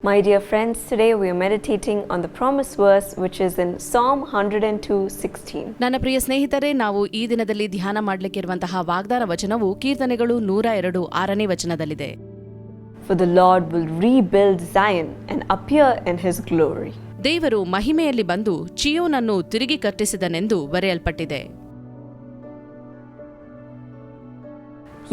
My dear friends, today we are meditating on the promise verse which is in Psalm 102:16. ನನ್ನ ಪ್ರಿಯ ಸ್ನೇಹಿತರೆ, ನಾವು ಈ ದಿನದಲ್ಲಿ ಧ್ಯಾನ ಮಾಡಲಿಕ್ಕಿರುವಂತಹ ವಾಗ್ದಾನ ವಚನವು ಕೀರ್ತನೆಗಳು 102 6ನೇ ವಚನದಲ್ಲಿದೆ. For the Lord will rebuild Zion and appear in his glory. ದೇವರು ಮಹಿಮೆಯಲ್ಲಿ ಬಂದು ಚಿಯೋನನ್ನು ತಿರುಗಿ ಕಟ್ಟಿಸಿದನೆಂದು ಬರೆಯಲ್ಪಟ್ಟಿದೆ.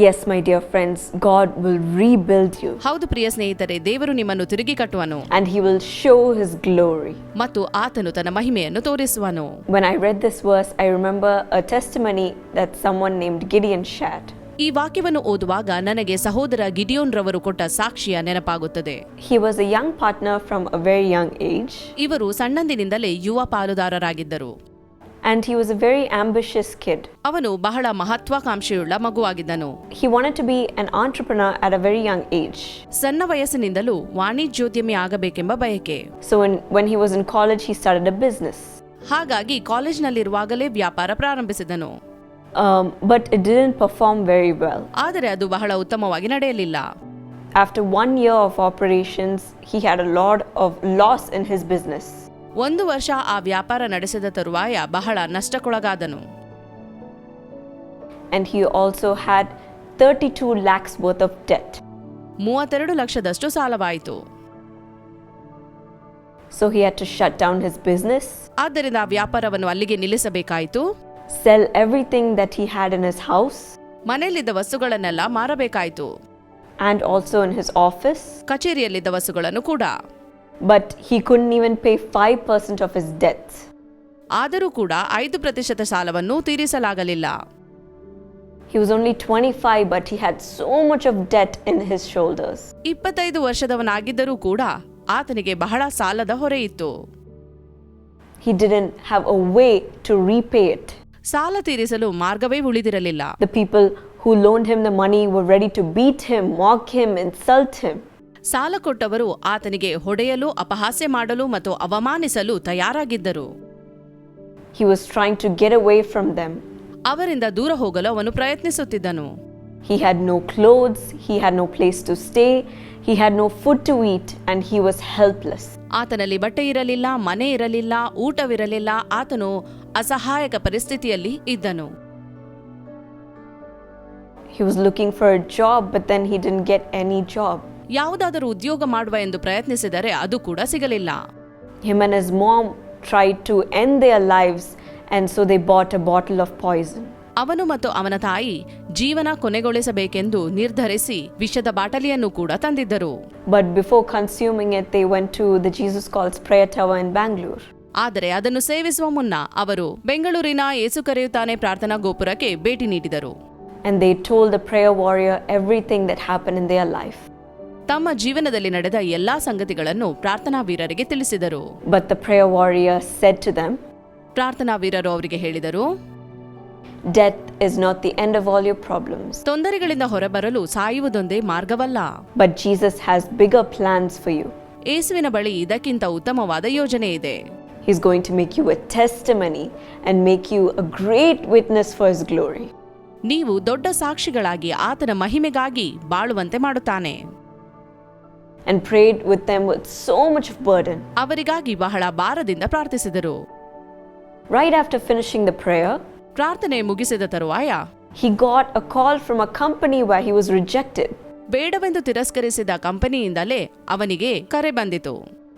Yes, my dear friends, God will rebuild you. ಹೌದು ಪ್ರಿಯ ಸ್ನೇಹಿತರೆ, ದೇವರು ನಿಮ್ಮನ್ನು ತಿರುಗಿ ಕಟ್ಟುವನು. And he will show his glory. ಮತ್ತು ಆತನು ತನ್ನ ಮಹಿಮೆಯನ್ನು ತೋರಿಸುವನು. When I read this verse, I remember a testimony that someone named Gideon shared. ಈ ವಾಕ್ಯವನ್ನು ಓದುವಾಗ ನನಗೆ ಸಹೋದರ ಗಿಡಿಯೋನ್ ರವರು ಕೊಟ್ಟ ಸಾಕ್ಷಿಯ ನೆನಪಾಗುತ್ತದೆ. He was a young partner from a very young age. ಇವರು ಸಣ್ಣಂದಿನಿಂದಲೇ ಯುವ ಪಾಲುದಾರರಾಗಿದ್ದರು. And he was a very ambitious kid. ಅವನು ಬಹಳ ಮಹತ್ವಾಕಾಂಕ್ಷೆಯುಳ್ಳ ಮಗುವಾಗಿದ್ದನು. He wanted to be an entrepreneur at a very young age. ಸಣ್ಣ ವಯಸ್ಸಿನಿಂದಲೂ ವಾಣಿಜ್ಯೋದ್ಯಮಿ ಆಗಬೇಕೆಂಬ ಬಯಕೆ. So when he was in college, he started a business. ಹಾಗಾಗಿ ಕಾಲೇಜ್ನಲ್ಲಿರುವಾಗಲೇ ವ್ಯಾಪಾರ ಪ್ರಾರಂಭಿಸಿದನು. But it didn't perform very well. ಆದರೆ ಅದು ಬಹಳ ಉತ್ತಮವಾಗಿ ನಡೆಯಲಿಲ್ಲ. After 1 year of operations, he had a lot of loss in his business. 1 ವರ್ಷ ಆ ವ್ಯಾಪಾರ ನಡೆಸಿದ ತರುವಾಯ ಬಹಳ ನಷ್ಟಕ್ಕೊಳಗಾದನು. And he also had 32 lakhs worth of debt. 32 ಲಕ್ಷದಷ್ಟು ಸಾಲವಾಯಿತು. So he had to shut down his business. ಆದ್ದರಿಂದ ಆ ವ್ಯಾಪಾರವನ್ನು ಅಲ್ಲಿಗೆ ನಿಲ್ಲಿಸಬೇಕಾಯಿತು. Sell everything that he had in his house. ಮನೆಯಲ್ಲಿದ್ದ ವಸ್ತುಗಳನ್ನೆಲ್ಲ ಮಾರಬೇಕಾಯಿತು. And also in his office. ಕಚೇರಿಯಲ್ಲಿದ್ದ ವಸ್ತುಗಳನ್ನು ಕೂಡ. But he couldn't even pay 5% of his debts. ಆದರೂ ಕೂಡ 5% ಸಾಲವನ್ನು ತೀರಿಸಲಾಗಲಿಲ್ಲ. He was only 25, but he had so much of debt in his shoulders. 25 ವರ್ಷದವನಾಗಿದ್ದರೂ ಕೂಡ ಆತನಿಗೆ ಬಹಳ ಸಾಲದ ಹೊರೆ ಇತ್ತು. He didn't have a way to repay it. ಸಾಲ ತೀರಿಸಲು ಮಾರ್ಗವೇ ಉಳಿದಿರಲಿಲ್ಲ. The people who loaned him the money were ready to beat him, mock him, insult him. ಸಾಲ ಕೊಟ್ಟವರು ಆತನಿಗೆ ಹೊಡೆಯಲು, ಅಪಹಾಸ್ಯ ಮಾಡಲು ಮತ್ತು ಅವಮಾನಿಸಲು ತಯಾರಾಗಿದ್ದರು. He was trying to get away from them. ಅವರಿಂದ ದೂರ ಹೋಗಲು ಅವನು ಪ್ರಯತ್ನಿಸುತ್ತಿದ್ದನು. He had no clothes, he had no place to stay, he had no food to eat, and he was helpless. ಆತನಲ್ಲಿ ಬಟ್ಟೆ ಇರಲಿಲ್ಲ, ಮನೆ ಇರಲಿಲ್ಲ, ಊಟವಿರಲಿಲ್ಲ. ಆತನು ಅಸಹಾಯಕ ಪರಿಸ್ಥಿತಿಯಲ್ಲಿ ಇದ್ದನು. He was looking for a job, but then he didn't get any job. ಯಾವುದಾದರೂ ಉದ್ಯೋಗ ಮಾಡುವ ಎಂದು ಪ್ರಯತ್ನಿಸಿದರೆ ಅದು ಕೂಡ ಸಿಗಲಿಲ್ಲ. Him and his mom tried to end their lives, and so they bought a bottle of poison. ಅವನು ಮತ್ತು ಅವನ ತಾಯಿ ಜೀವನ ಕೊನೆಗೊಳಿಸಬೇಕೆಂದು ನಿರ್ಧರಿಸಿ ವಿಷದ ಬಾಟಲಿಯನ್ನು ಕೂಡ ತಂದಿದ್ದರು. But before consuming it, they went to the Jesus Calls Prayer Tower in Bangalore. ಆದರೆ ಅದನ್ನು ಸೇವಿಸುವ ಮುನ್ನ ಅವರು ಬೆಂಗಳೂರಿನ ಯೇಸು ಕರೆಯುತ್ತಾನೆ ಪ್ರಾರ್ಥನಾ ಗೋಪುರಕ್ಕೆ ಭೇಟಿ ನೀಡಿದರು. And they told the prayer warrior everything that happened in their life. ತಮ್ಮ ಜೀವನದಲ್ಲಿ ನಡೆದ ಎಲ್ಲಾ ಸಂಗತಿಗಳನ್ನು ಪ್ರಾರ್ಥನಾ ವೀರರಿಗೆ ತಿಳಿಸಿದರು. But the prayer warrior said to them, ಪ್ರಾರ್ಥನಾ ವೀರರು ಅವರಿಗೆ ಹೇಳಿದರು, death is not the end of all your problems. ತೊಂದರೆಗಳಿಂದ ಹೊರಬರಲು ಸಾಯುವುದೊಂದೇ ಮಾರ್ಗವಲ್ಲ. But Jesus has bigger plans for you. ಯೇಸುವಿನ ಬಳಿ ಇದಕ್ಕಿಂತ ಉತ್ತಮವಾದ ಯೋಜನೆ ಇದೆ. He's going to make you a testimony and make you a great witness for his glory. ನೀವು ದೊಡ್ಡ ಸಾಕ್ಷಿಗಳಾಗಿ ಆತನ ಮಹಿಮೆಗಾಗಿ ಬಾಳುವಂತೆ ಮಾಡುತ್ತಾನೆ. And prayed with them with so much of burden. ಅವರಿಗಾಗಿ ಬಹಳ ಭಾರದಿಂದ ಪ್ರಾರ್ಥಿಸಿದರು. Right after finishing the prayer, ಪ್ರಾರ್ಥನೆ ಮುಗಿಸಿದ ತರುವಾಯ he got a call from a company where he was rejected. ಬೇಡವೆಂದು ತಿರಸ್ಕರಿಸಿದ ಕಂಪನಿಯಿಂದಲೇ ಅವನಿಗೆ ಕರೆ ಬಂದಿತು.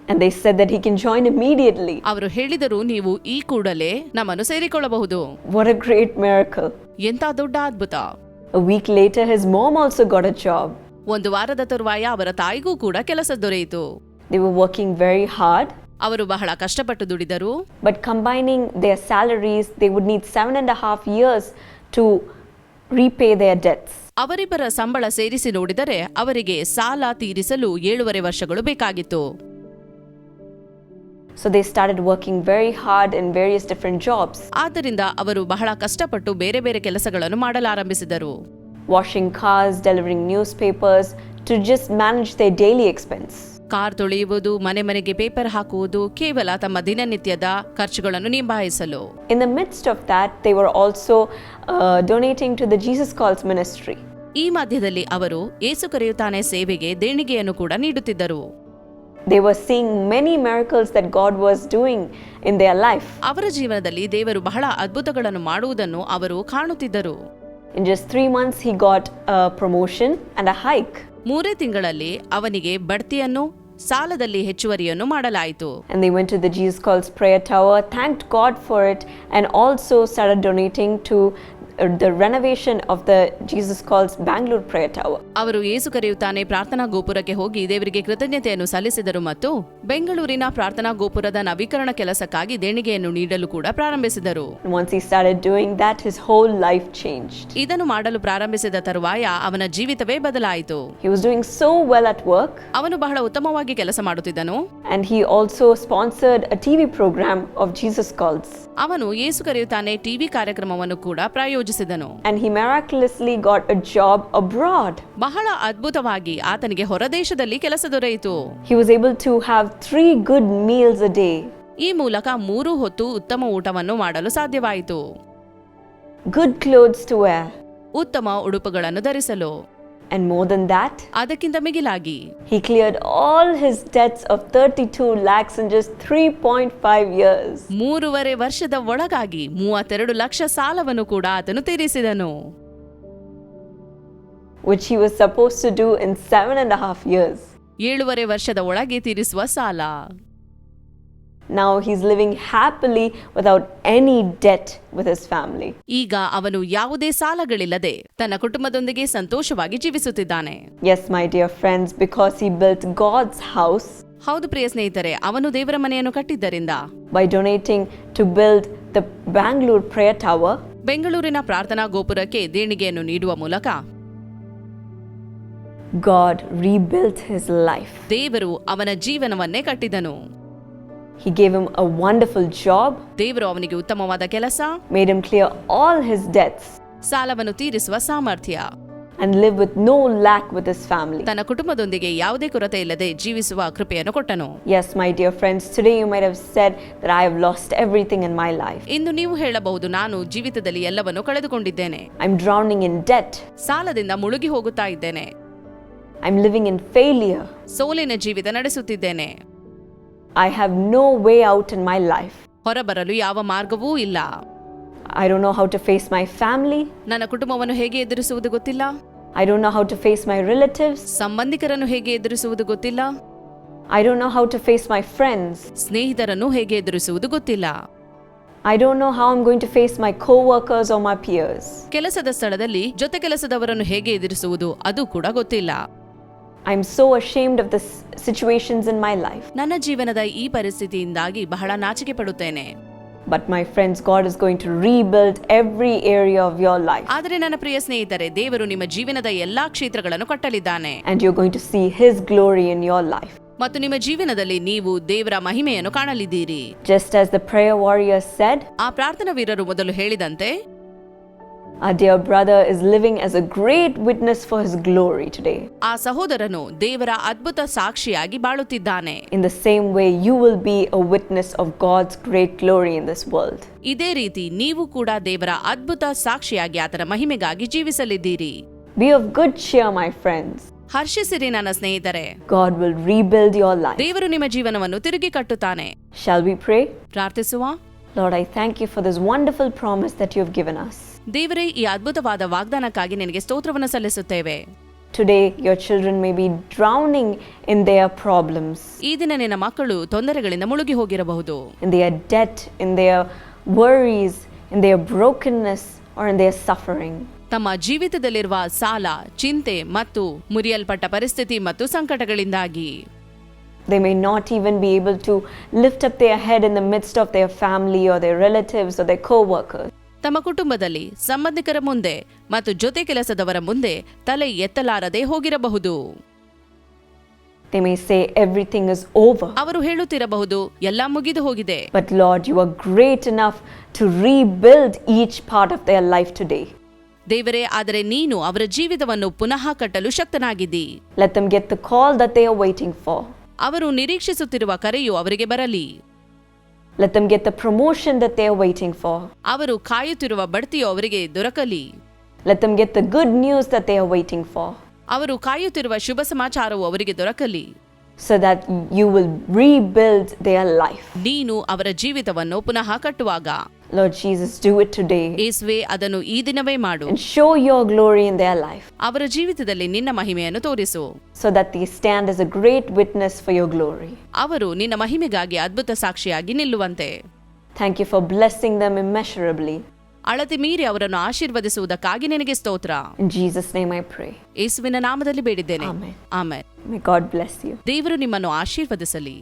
And they said that he can join immediately. ಅವರು ಹೇಳಿದರು, ನೀವು ಈ ಕೂಡಲೇ ನಮ್ಮನ್ನು ಸೇರಿಕೊಳ್ಳಬಹುದು. What a great miracle. ಎಂತ ದೊಡ್ಡ ಅದ್ಭುತ. A week later, his mom also got a job. 1 ವಾರದ ತರುವಾಯ ಅವರ ತಾಯಿಗೂ ಕೂಡ ಕೆಲಸ ದೊರೆಯಿತು. They were working very hard. ಅವರು ಬಹಳ ಕಷ್ಟಪಟ್ಟು ದುಡಿದರು. But combining their salaries, they would need 7.5 years to repay their debts. ಅವರಿಬ್ಬರ ಸಂಬಳ ಸೇರಿಸಿ ನೋಡಿದರೆ ಅವರಿಗೆ ಸಾಲ ತೀರಿಸಲು 7.5 ವರ್ಷಗಳು ಬೇಕಾಗಿತ್ತು. So they started working very hard in various different jobs. ಆದ್ದರಿಂದ ಅವರು ಬಹಳ ಕಷ್ಟಪಟ್ಟು ಬೇರೆ ಬೇರೆ ಕೆಲಸಗಳನ್ನು ಮಾಡಲಾರಂಭಿಸಿದರು. Washing cars, delivering newspapers, to just manage their daily expense. Car ತೊಳೆಯುವುದು, ಮನೆ ಮನೆಗೆ ಪೇಪರ್ ಹಾಕುವುದು, ಕೇವಲ ತಮ್ಮ ದಿನನಿತ್ಯದ ಖರ್ಚುಗಳನ್ನು ನಿಭಾಯಿಸಲು. In the midst of that, they were also donating to the Jesus Calls ministry. ಈ ಮಧ್ಯದಲ್ಲಿ ಅವರು ಯೇಸು ಕರೆಯುತ್ತಾನೆ ಸೇವೆಗೆ ದೇಣಿಗೆಯನ್ನು ಕೂಡ ನೀಡುತ್ತಿದ್ದರು. they were seeing many miracles that God was doing in their life. ಅವರ ಜೀವನದಲ್ಲಿ ದೇವರು ಬಹಳ ಅದ್ಭುತಗಳನ್ನು ಮಾಡುವುದನ್ನು ಅವರು ಕಾಣುತ್ತಿದ್ದರು. In just 3 months, he got a promotion and a hike. 3 ತಿಂಗಳಲ್ಲಿ ಅವನಿಗೆ ಬಡ್ತಿಯನ್ನು, ಸಾಲದಲ್ಲಿ ಹೆಚ್ಚುವರಿಯನ್ನು ಮಾಡಲಾಯಿತು. And they went to the Jesus Calls prayer tower, thanked God for it, and also started donating to the renovation of the Jesus Calls Bangalore prayer tower. ಅವರು ಯೇಸು ಕರೆಯುತ್ತಾನೆ ಪ್ರಾರ್ಥನಾ ಗೋಪುರಕ್ಕೆ ಹೋಗಿ ದೇವರಿಗೆ ಕೃತಜ್ಞತೆಯನ್ನು ಸಲ್ಲಿಸಿದರು ಮತ್ತು ಬೆಂಗಳೂರಿನ ಪ್ರಾರ್ಥನಾ ಗೋಪುರದ ನವೀಕರಣ ಕೆಲಸಕ್ಕಾಗಿ ದೇಣಿಗೆಯನ್ನು ನೀಡಲು ಕೂಡ ಪ್ರಾರಂಭಿಸಿದರು. Once he started doing that, his whole life changed. ಇದನ್ನು ಮಾಡಲು ಪ್ರಾರಂಭಿಸಿದ ತರುವಾಯ ಅವನ ಜೀವಿತವೇ ಬದಲಾಯಿತು. He was doing so well at work. ಅವನು ಬಹಳ ಉತ್ತಮವಾಗಿ ಕೆಲಸ ಮಾಡುತ್ತಿದ್ದನು. And he also sponsored a TV program of Jesus Calls. ಅವನು ಯೇಸು ಕರೆಯುತ್ತಾನೆ ಟಿವಿ ಕಾರ್ಯಕ್ರಮವನ್ನು ಕೂಡ ಪ್ರಾಯೋಜಿಸಿದನು. And he miraculously got a job abroad. ಬಹಳ ಅದ್ಭುತವಾಗಿ ಆತನಿಗೆ ಹೊರದೇಶದಲ್ಲಿ ಕೆಲಸ ದೊರೆಯಿತು. He was able to have 3 good meals a day. ಈ ಮೂಲಕ 3 ಹೊತ್ತು ಉತ್ತಮ ಊಟವನ್ನು ಮಾಡಲು ಸಾಧ್ಯವಾಯಿತು. Good clothes to wear. ಉತ್ತಮ ಉಡುಪುಗಳನ್ನು ಧರಿಸಲು. And more than that, ಅದಕ್ಕಿಂತ ಮಿಗಿಲಾಗಿ he cleared all his debts of 32 lakhs in just 3.5 years. 3.5 ವರ್ಷದ ಒಳಗಾಗಿ 32 ಲಕ್ಷ ಸಾಲವನ್ನು ಕೂಡ ಆತನು ತೀರಿಸಿದನು. Which he was supposed to do in 7.5 years. 7.5 ವರ್ಷದ ಒಳಗೆ ತೀರಿಸುವ ಸಾಲ. Now he's living happily without any debt with his family. ಈಗ ಅವನು ಯಾವುದೇ ಸಾಲಗಳಿಲ್ಲದೆ ತನ್ನ ಕುಟುಂಬದೊಂದಿಗೆ ಸಂತೋಷವಾಗಿ ಜೀವಿಸುತ್ತಿದ್ದಾನೆ. Yes, my dear friends, because he built God's house. ಹೌದು ಪ್ರಿಯ ಸ್ನೇಹಿತರೆ, ಅವನು ದೇವರ ಮನೆಯನ್ನು ಕಟ್ಟಿದ್ದರಿಂದ, by donating to build the Bangalore prayer tower, ಬೆಂಗಳೂರಿನ ಪ್ರಾರ್ಥನಾ ಗೋಪುರಕ್ಕೆ ದೇಣಿಗೆಯನ್ನು ನೀಡುವ ಮೂಲಕ God rebuilt his life. ದೇವರು ಅವನ ಜೀವನವನ್ನೇ ಕಟ್ಟಿದನು. He gave him a wonderful job. ದೇವರು ಅವನಿಗೆ ಉತ್ತಮವಾದ ಕೆಲಸ, made him clear all his debts, ಸಾಲವನ್ನು ತೀರಿಸುವ ಸಾಮರ್ಥ್ಯ, and live with no lack with his family. ತನ್ನ ಕುಟುಂಬದೊಂದಿಗೆ ಯಾವುದೇ ಕೊರತೆ ಇಲ್ಲದೆ ಜೀವಿಸುವ ಕೃಪೆಯನ್ನು ಕೊಟ್ಟನು. Yes, my dear friends, today you might have said that I have lost everything in my life. ಇಂದು ನೀವು ಹೇಳಬಹುದು, ನಾನು ಜೀವಿತದಲ್ಲಿ ಎಲ್ಲವನ್ನು ಕಳೆದುಕೊಂಡಿದ್ದೇನೆ. I'm drowning in debt. ಸಾಲದಿಂದ ಮುಳುಗಿ ಹೋಗುತ್ತಾ ಇದ್ದೇನೆ. I'm living in failure. ಸೋಲಿನ ಜೀವಿತ ನಡೆಸುತ್ತಿದ್ದೇನೆ. I have no way out in my life. ಹೊರಬರಲು ಯಾವ ಮಾರ್ಗವೂ ಇಲ್ಲ. I don't know how to face my family. ನನ್ನ ಕುಟುಂಬವನ್ನು ಹೇಗೆ ಎದುರಿಸುವುದು ಗೊತ್ತಿಲ್ಲ. I don't know how to face my relatives. ಸಂಬಂಧಿಕರನ್ನು ಹೇಗೆ ಎದುರಿಸುವುದು ಗೊತ್ತಿಲ್ಲ. I don't know how to face my friends. ಸ್ನೇಹಿತರನ್ನು ಹೇಗೆ ಎದುರಿಸುವುದು ಗೊತ್ತಿಲ್ಲ. I don't know how I'm going to face my co-workers or my peers. ಕೆಲಸದ ಸ್ಥಳದಲ್ಲಿ ಜೊತೆ ಕೆಲಸದವರನ್ನು ಹೇಗೆ ಎದುರಿಸುವುದು ಅದು ಕೂಡ ಗೊತ್ತಿಲ್ಲ. I'm so ashamed of the situations in my life. ನನ್ನ ಜೀವನದ ಈ ಪರಿಸ್ಥಿತಿಯಿಂದಾಗಿ ಬಹಳ ನಾಚಿಕೆ ಪಡುತ್ತೇನೆ. But my friends, God is going to rebuild every area of your life. ಆದರೆ ನನ್ನ ಪ್ರಿಯ ಸ್ನೇಹಿತರೆ, ದೇವರು ನಿಮ್ಮ ಜೀವನದ ಎಲ್ಲಾ ಕ್ಷೇತ್ರಗಳನ್ನು ಕಟ್ಟಲಿದ್ದಾನೆ. And you're going to see his glory in your life. ಮತ್ತು ನಿಮ್ಮ ಜೀವನದಲ್ಲಿ ನೀವು ದೇವರ ಮಹಿಮೆಯನ್ನು ಕಾಣಲಿದ್ದೀರಿ. Just as the prayer warrior said, ಆ ಪ್ರಾರ್ಥನಾ ವೀರರು ಮೊದಲು ಹೇಳಿದಂತೆ, our dear brother is living as a great witness for his glory today. ಆ ಸಹೋದರನು ದೇವರ ಅದ್ಭುತ ಸಾಕ್ಷಿಯಾಗಿ ಬಾಳುತ್ತಿದ್ದಾನೆ. In the same way, you will be a witness of God's great glory in this world. ಇದೇ ರೀತಿ ನೀವು ಕೂಡ ದೇವರ ಅದ್ಭುತ ಸಾಕ್ಷಿಯಾಗಿ ಆತನ ಮಹಿಮೆಗಾಗಿ ಜೀವಿಸಲಿದ್ದೀರಿ. Be of good cheer, my friends. ಹರ್ಷಿಸಿರಿ ನನ್ನ ಸ್ನೇಹಿತರೆ. God will rebuild your life. ದೇವರು ನಿಮ್ಮ ಜೀವನವನ್ನು ತಿರುಗಿ ಕಟ್ಟುತ್ತಾನೆ. Shall we pray? ಪ್ರಾರ್ಥಿಸುವ. Lord, I thank you for this wonderful promise that you have given us. ದೇವರೇ, ಈ ಅದ್ಭುತವಾದ ವಾಗ್ದಾನಕ್ಕಾಗಿ ನಿನಗೆ ಸ್ತೋತ್ರವನ್ನು ಸಲ್ಲಿಸುತ್ತೇವೆ. Today, your children may be drowning in their problems, ಈ ದಿನ ನಿನ್ನ ಮಕ್ಕಳು ತೊಂದರೆಗಳಿಂದ ಮುಳುಗಿ ಹೋಗಿರಬಹುದು. in their debt, in their worries, in their brokenness, or in their suffering. ತಮ್ಮ ಜೀವಿತದಲ್ಲಿರುವ ಸಾಲ, ಚಿಂತೆ ಮತ್ತು ಮುರಿಯಲ್ಪಟ್ಟ ಪರಿಸ್ಥಿತಿ ಮತ್ತು ಸಂಕಟಗಳಿಂದಾಗಿ They may not even be able to lift up their head in the midst of their family or their relatives or their co-workers. ತಮ್ಮ ಕುಟುಂಬದಲ್ಲಿ ಸಂಬಂಧಿಕರ ಮುಂದೆ ಮತ್ತು ಜೊತೆ ಕೆಲಸದವರ ಮುಂದೆ ತಲೆ ಎತ್ತಲಾರದೆ ಹೋಗಿರಬಹುದು. They may say everything is over. ಅವರು ಹೇಳುತ್ತಿರಬಹುದು, ಎಲ್ಲ ಮುಗಿದು ಹೋಗಿದೆ. But Lord, you are great enough to rebuild each part of their life today. ದೇವರೇ, ಆದರೆ ನೀನು ಅವರ ಜೀವಿತವನ್ನು ಪುನಃ ಕಟ್ಟಲು ಶಕ್ತನಾಗಿದ್ದಿ. Let them get the call that they are waiting for. ಅವರು ನಿರೀಕ್ಷಿಸುತ್ತಿರುವ ಕರೆಯು ಅವರಿಗೆ ಬರಲಿ. Let them get the promotion that they are waiting for. ಅವರು ಕಾಯುತ್ತಿರುವ ಬಡ್ತಿಯು ಅವರಿಗೆ ದೊರಕಲಿ. Let them get the good news that they are waiting for. ಅವರು ಕಾಯುತ್ತಿರುವ ಶುಭ ಸಮಾಚಾರವು ಅವರಿಗೆ ದೊರಕಲಿ. so that you will rebuild their life. ನೀನು ಅವರ ಜೀವಿತವನ್ನು ಪುನಃ ಕಟ್ಟುವಾಗ, Lord Jesus, do it today ಯೇಸುವೆ ಅದನ್ನು ಈ ದಿನವೇ ಮಾಡು. and show your glory in their life, ಅವರ ಜೀವಿತದಲ್ಲಿ ನಿನ್ನ ಮಹಿಮೆಯನ್ನು ತೋರಿಸು, so that they stand as a great witness for your glory. ಅವರು ನಿನ್ನ ಮಹಿಮೆಗಾಗಿ ಅದ್ಭುತ ಸಾಕ್ಷಿಯಾಗಿ ನಿಲ್ಲುವಂತೆ. Thank you for blessing them immeasurably. ಅಳತೆ ಮೀರಿ ಅವರನ್ನು ಆಶೀರ್ವದಿಸುವುದಕ್ಕಾಗಿ ನಿನಗೆ ಸ್ತೋತ್ರ. In Jesus' name I pray. ಯೇಸುವಿನ ನಾಮದಲ್ಲಿ ಬೇಡಿದ್ದೇನೆ. Amen. Amen. May God bless you. ದೇವರು ನಿಮ್ಮನ್ನು ಆಶೀರ್ವದಿಸಲಿ.